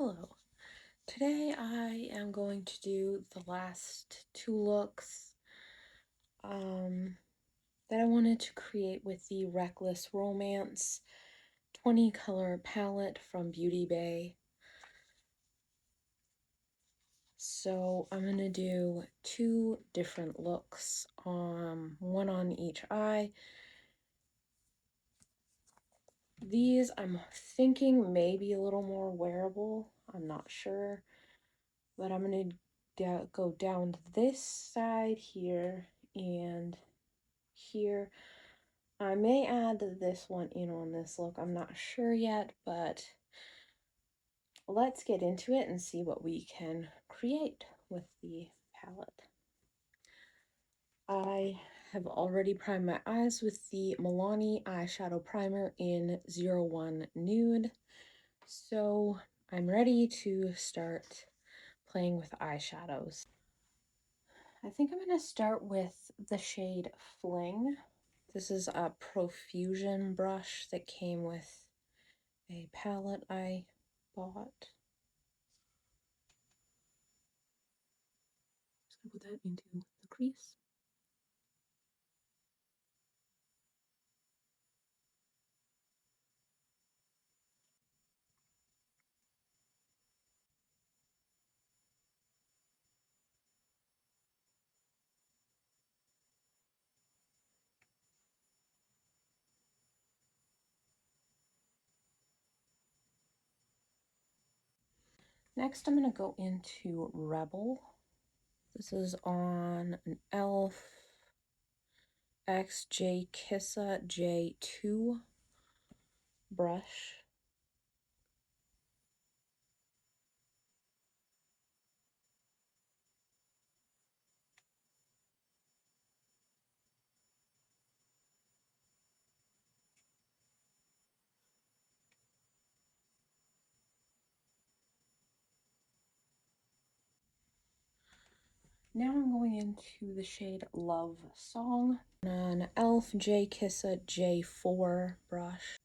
Hello. Today I am going to do the last two looks that I wanted to create with the Reckless Romance 20 color palette from Beauty Bay. So I'm going to do two different looks, one on each eye. These I'm thinking maybe a little more wearable, I'm not sure, but I'm going to go down this side here and here. I may add this one in on this look, I'm not sure yet, but let's get into it and see what we can create with the palette. I have already primed my eyes with the Milani eyeshadow primer in 01 Nude, so I'm ready to start playing with eyeshadows. I think I'm going to start with the shade Fling. This is a Profusion brush that came with a palette I bought. Just gonna put that into the crease. Next, I'm going to go into Rebel. This is on an e.l.f. XJ Kissa J2 brush. Now I'm going into the shade Love Song on an e.l.f. J Kissa J4 brush.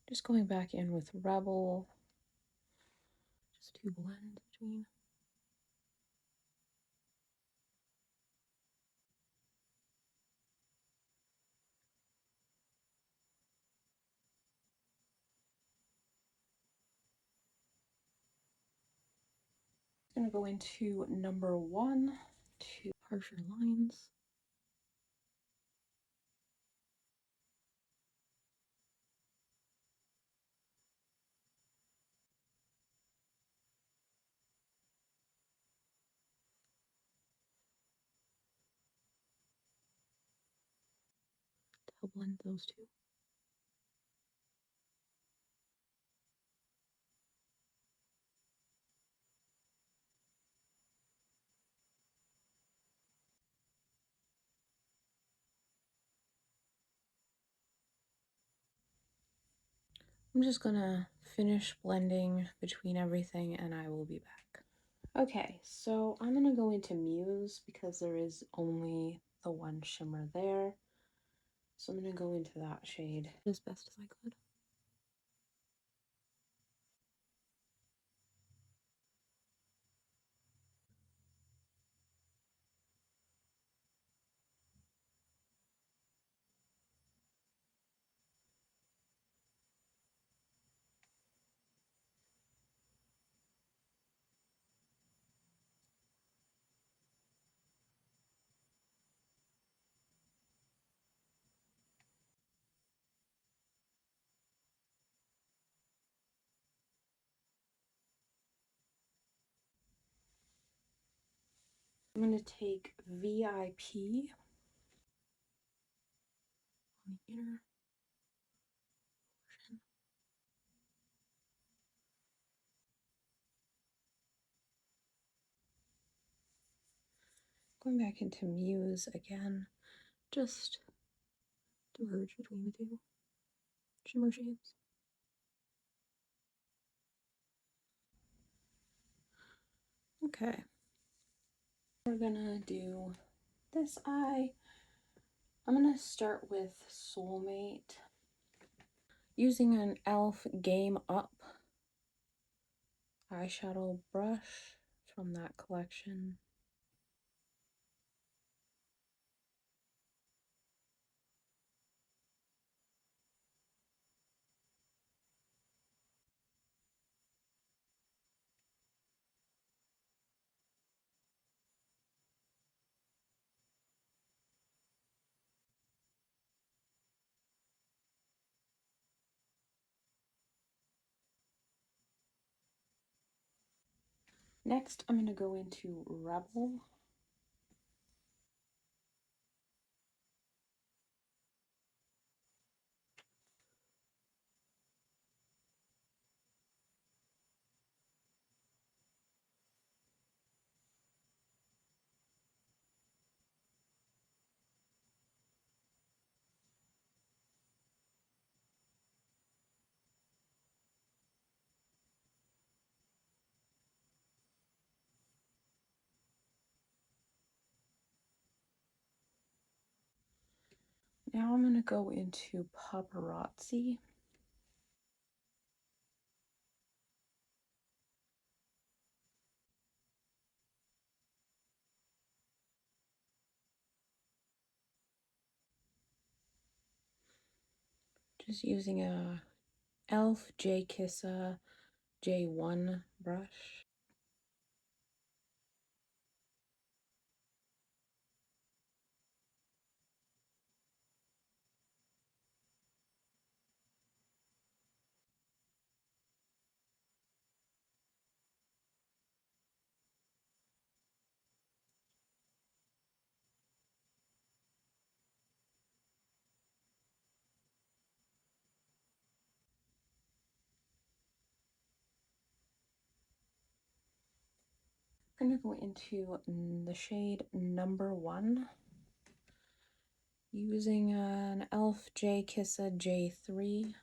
Just going back in with Rebel, just to blend between. I'm going to go into number 1 to harsher lines. To blend those two. I'm just gonna finish blending between everything and I will be back. Okay, so I'm gonna go into Muse because there is only the one shimmer there. So I'm gonna go into that shade as best as I could. I'm going to take VIP on the inner portion. Going back into Muse again, just to merge between the two shimmer shades. Okay. We're gonna do this eye. I'm gonna start with Soulmate. Using an e.l.f. Game Up eyeshadow brush from that collection. Next, I'm going to go into Rebel. Now I'm going to go into Paparazzi. Just using a e.l.f. J Kissa J1 brush. I'm going to go into the shade number 1. Using an e.l.f. J Kissa J3.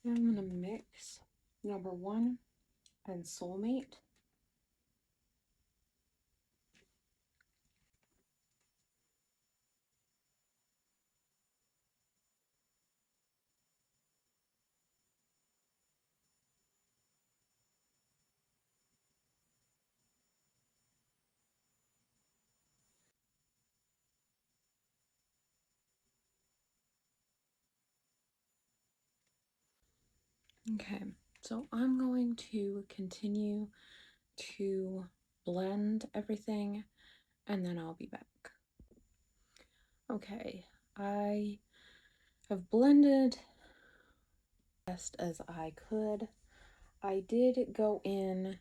Now I'm going to mix number 1 and Soulmate. Okay, so I'm going to continue to blend everything and then I'll be back. Okay, I have blended best as I could. I did go in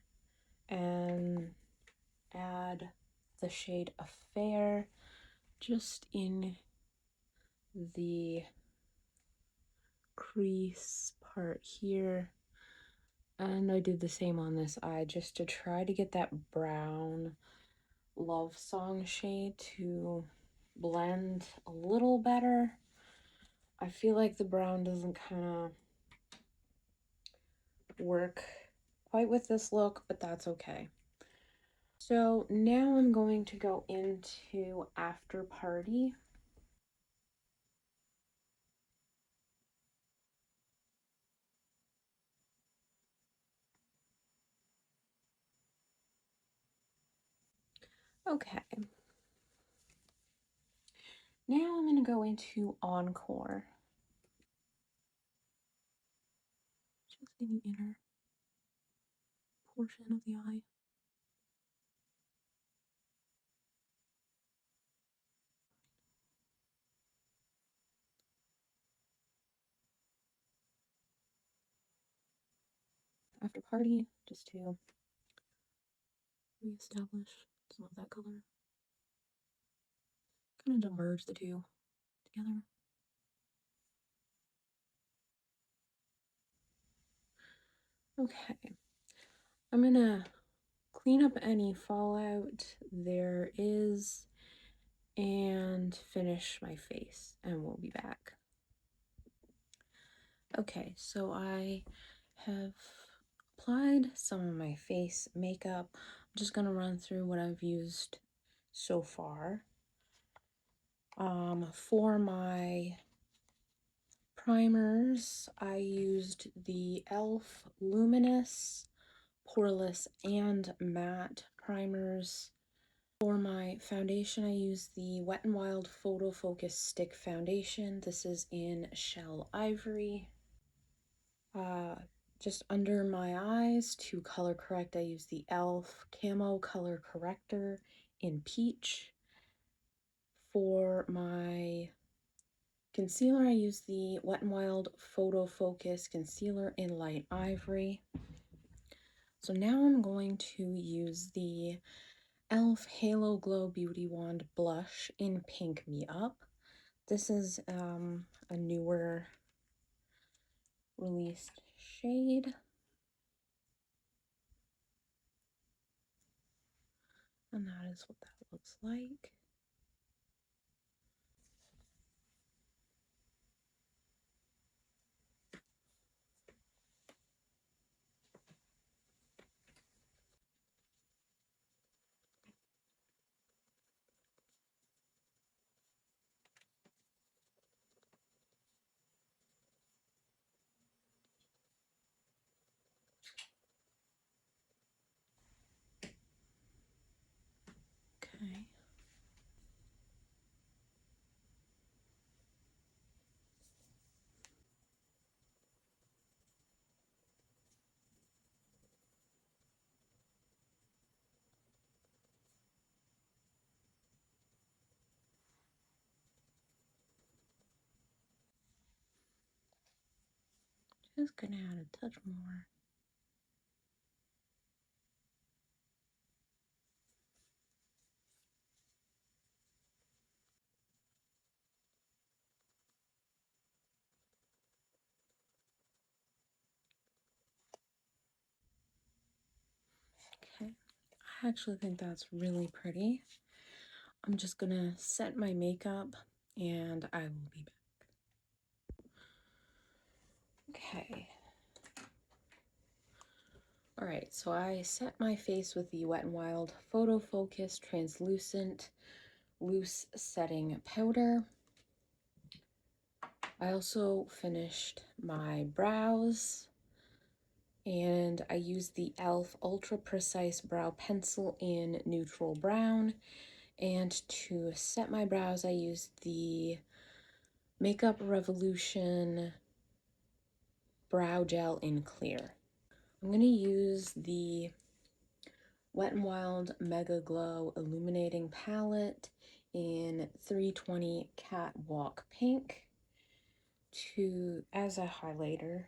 and add the shade Affair just in the crease part here, and I did the same on this eye just to try to get that brown love song shade to blend a little better. I feel like the brown doesn't kind of work quite with this look, but that's okay. So now I'm going to go into After Party. Okay. Now I'm going to go into Encore. in the inner portion of the eye. After party, just to reestablish some of that color. Kind of merge the two together. Okay, I'm gonna clean up any fallout there is and finish my face, and we'll be back. Okay, so I have applied some of my face makeup. I'm just gonna run through what I've used so far. For my primers, I used the e.l.f. Luminous, Poreless, and Matte primers. For my foundation, I used the Wet n Wild Photo Focus Stick Foundation. This is in Shell Ivory. Just under my eyes to color correct, I use the e.l.f. Camo Color Corrector in Peach. For my concealer, I use the Wet n Wild Photo Focus Concealer in Light Ivory. So now I'm going to use the e.l.f. Halo Glow Beauty Wand Blush in Pink Me Up. This is a newer released shade. And that is what that looks like. Okay. Just gonna add a touch more. Okay, I actually think that's really pretty. I'm just gonna set my makeup and I will be back. Okay. Alright, so I set my face with the Wet n Wild Photo Focus Translucent Loose Setting Powder. I also finished my brows, and I used the e.l.f. Ultra Precise Brow Pencil in Neutral Brown. And to set my brows, I used the Makeup Revolution Brow Gel in Clear. I'm going to use the Wet n Wild Mega Glow Illuminating Palette in 320 Catwalk Pink as a highlighter.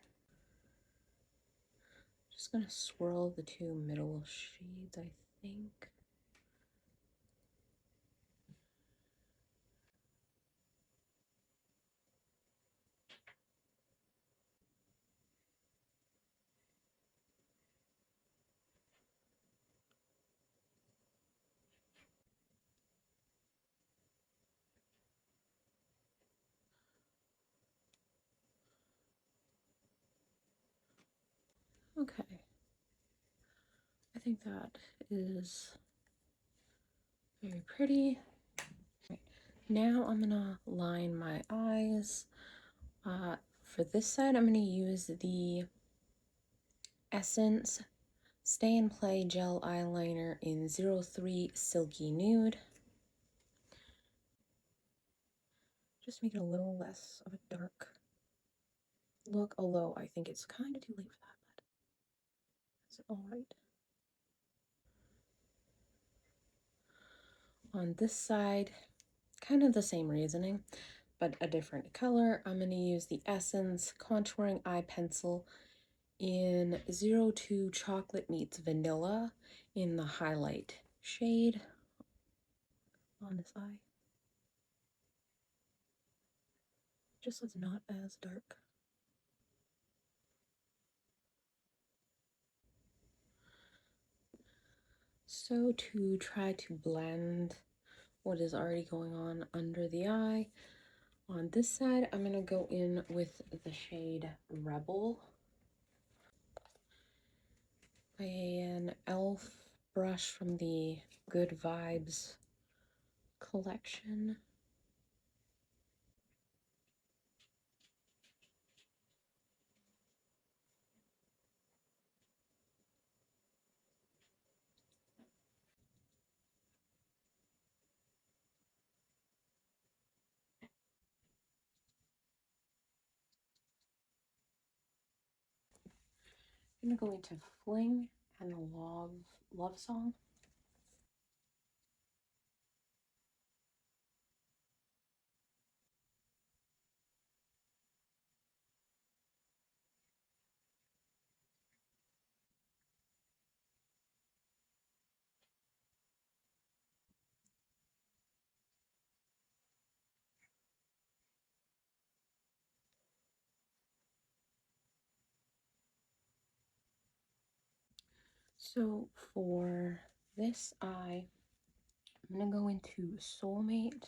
Just gonna swirl the two middle shades, I think. Okay. I think that is very pretty. Right. Now I'm gonna line my eyes. For this side, I'm gonna use the Essence Stay and Play Gel Eyeliner in 03 Silky Nude. Just make it a little less of a dark look, although I think it's kind of too late for that. All right. On this side, kind of the same reasoning, but a different color. I'm going to use the Essence Contouring Eye Pencil in 02 Chocolate Meets Vanilla in the highlight shade on this eye. Just so it's not as dark. So to try to blend what is already going on under the eye, on this side, I'm going to go in with the shade Rebel. An e.l.f. brush from the Good Vibes collection. I'm going to go into Fling and Love Song. So for this eye, I'm going to go into Soulmate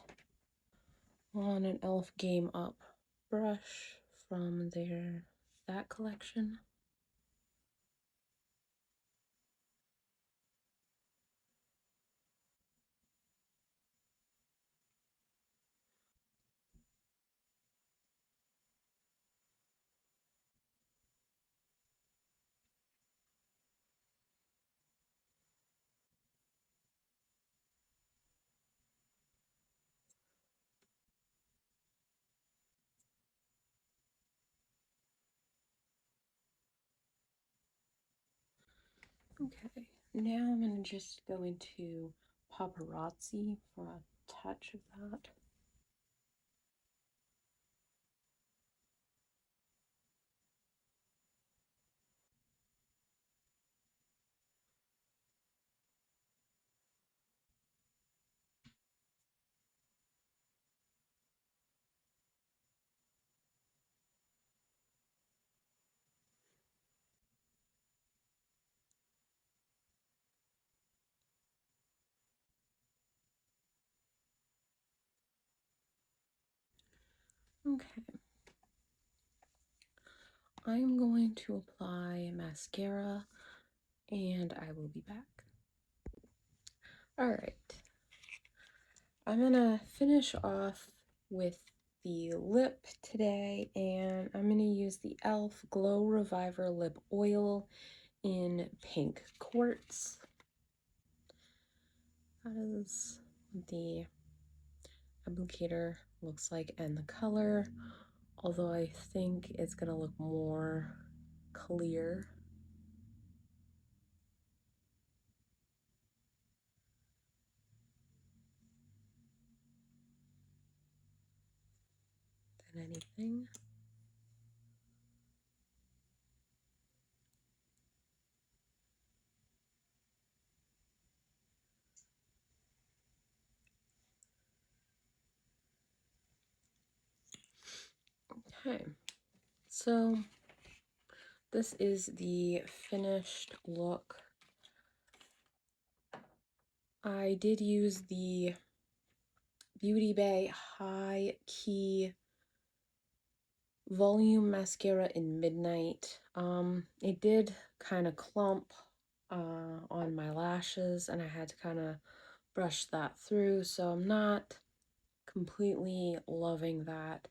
on an e.l.f. Game Up brush from that collection. Okay, now I'm going to just go into Paparazzi for a touch of that. Okay. I'm going to apply mascara and I will be back. All right. I'm gonna finish off with the lip today, and I'm gonna use the e.l.f. Glow Reviver Lip Oil in Pink Quartz. That is what the applicator looks like and the color, although I think it's gonna look more clear. Than anything. Okay, so this is the finished look. I did use the Beauty Bay High Key Volume Mascara in Midnight. It did kind of clump on my lashes, and I had to kind of brush that through, so I'm not completely loving that.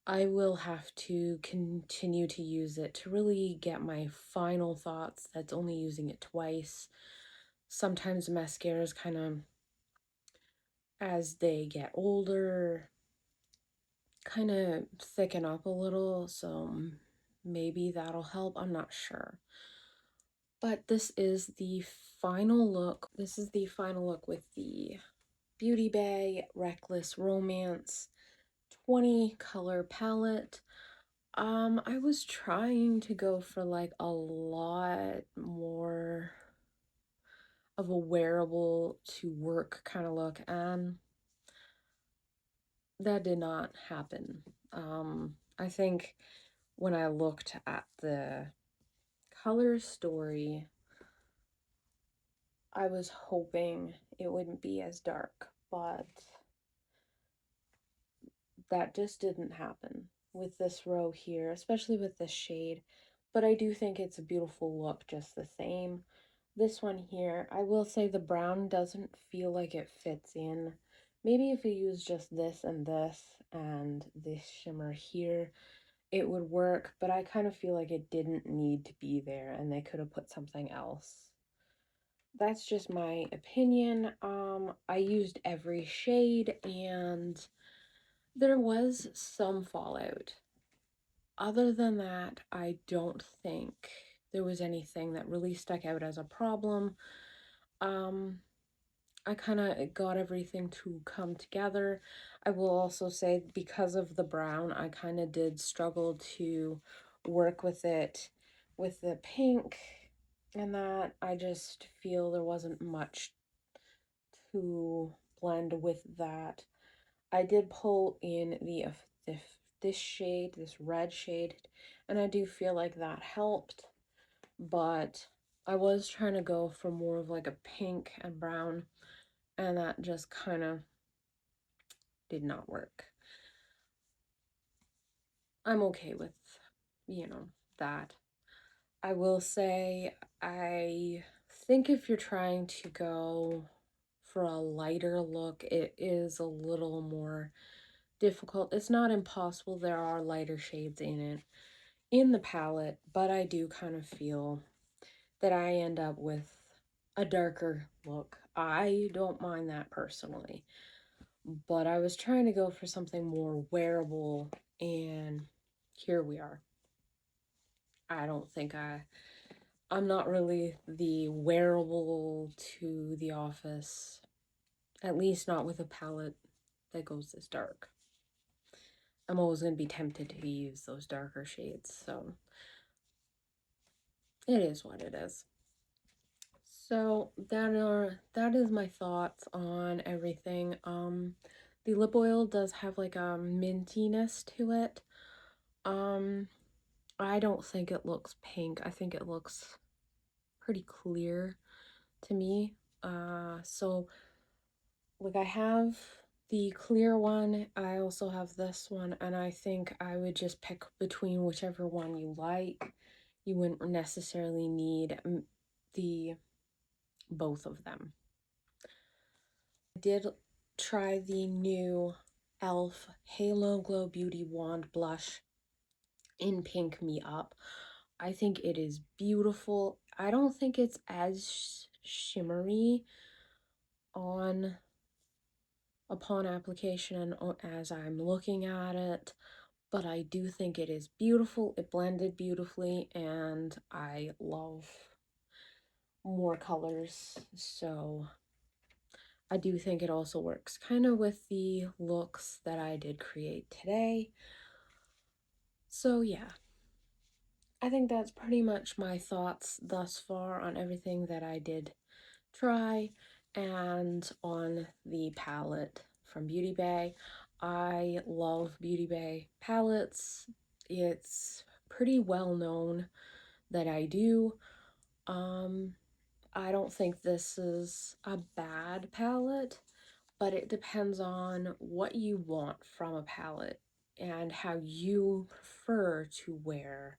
I will have to continue to use it to really get my final thoughts. That's only using it twice. Sometimes mascaras kind of, as they get older, kind of thicken up a little, so maybe that'll help. I'm not sure. But this is the final look. This is the final look with the Beauty Bay Reckless Romance 20 color palette. I was trying to go for like a lot more of a wearable to work kind of look, and that did not happen. I think when I looked at the color story, I was hoping it wouldn't be as dark, but that just didn't happen with this row here, especially with this shade. But I do think it's a beautiful look just the same. This one here, I will say the brown doesn't feel like it fits in. Maybe if you use just this and this shimmer here, it would work, but I kind of feel like it didn't need to be there and they could have put something else. That's just my opinion. I used every shade and there was some fallout. Other than that, I don't think there was anything that really stuck out as a problem. I kind of got everything to come together. I will also say because of the brown, I kind of did struggle to work with it with the pink, and that I just feel there wasn't much to blend with that. I did pull in this shade, this red shade, and I do feel like that helped, but I was trying to go for more of like a pink and brown, and that just kind of did not work. I'm okay with, that. I will say, I think if you're trying to go for a lighter look, it is a little more difficult. It's not impossible. There are lighter shades in the palette, but I do kind of feel that I end up with a darker look. I don't mind that personally, but I was trying to go for something more wearable, and here we are. I don't think I'm not really the wearable to the office, at least not with a palette that goes this dark. I'm always going to be tempted to use those darker shades, so it is what it is. So that is my thoughts on everything. The lip oil does have like a mintiness to it. I don't think it looks pink. I think it looks pretty clear to me. So like I have the clear one, I also have this one, and I think I would just pick between whichever one you like. You wouldn't necessarily need the both of them. I did try the new e.l.f. Halo Glow Beauty Wand Blush in Pink Me Up. I think it is beautiful. I don't think it's as shimmery upon application as I'm looking at it, but I do think it is beautiful. It blended beautifully, and I love more colors, so I do think it also works kind of with the looks that I did create today. So yeah, I think that's pretty much my thoughts thus far on everything that I did try and on the palette from Beauty Bay. I love Beauty Bay palettes. It's pretty well known that I do. I don't think this is a bad palette, but it depends on what you want from a palette and how you prefer to wear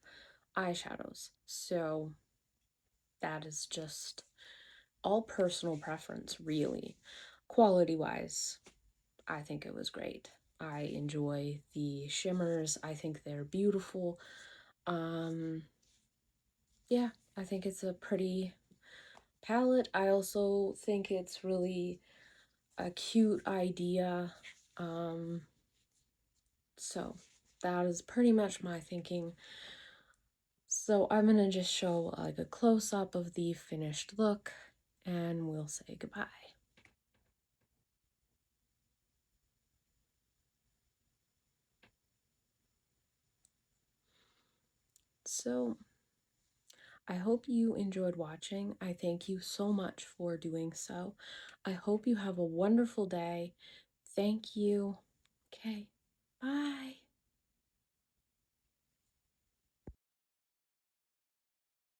eyeshadows. So that is just all personal preference, really. Quality wise, I think it was great. I enjoy the shimmers. I think they're beautiful. Yeah, I think it's a pretty palette. I also think it's really a cute idea. So that is pretty much my thinking So I'm gonna just show like a close-up of the finished look and we'll say goodbye. So I hope you enjoyed watching. I thank you so much for doing so. I hope you have a wonderful day. Thank you. Okay, bye.